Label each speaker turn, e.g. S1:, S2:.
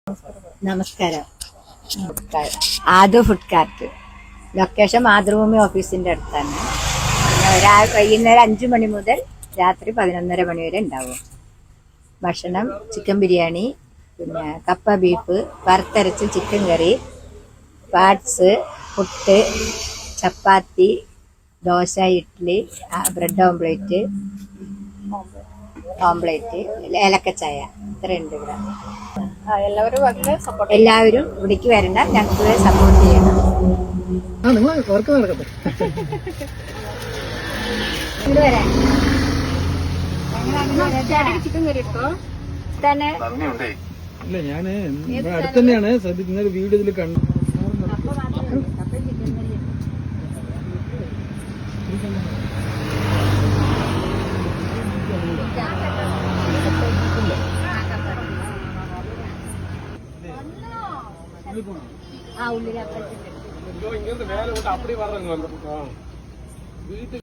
S1: നമസ്കാരം. ആദു food cart. Location Mathrubhumi ഓഫീസിന്റെ അടുത്താണ്. വൈകുന്നേരം 5 മണി മുതൽ രാത്രി 11:30 മണി വരെ ഉണ്ടാവും. ഭക്ഷണം ചിക്കൻ ബിരിയാണി, പിന്നെ കപ്പ ബീഫ്, വറുത്തരച്ച് ചിക്കൻ കറി, പാർട്സ്, പുട്ട്, ചപ്പാത്തി, ദോശ, ഇഡ്ഡലി, ബ്രെഡ് ഓംപ്ലേറ്റ്, ഏലക്കച്ചായ, ഇത്രയുണ്ട് ഇവിടെ. എല്ലാവരും ഇവിടേക്ക് വരണം, ഞങ്ങൾക്ക് സപ്പോർട്ട് ചെയ്യണം. ചിക്കൻ കറി എടുത്തോ തന്നെ.
S2: ഇല്ല, ഞാന് അടുത്ത് തന്നെയാണ് ഇന്നൊരു വീഡിയോ ഇതിൽ കണ്ടു.
S1: ആ ഉള്ളിൽ
S2: ഇങ്ങനത്തെ വേല കൊണ്ട് അപ്പടി പറഞ്ഞു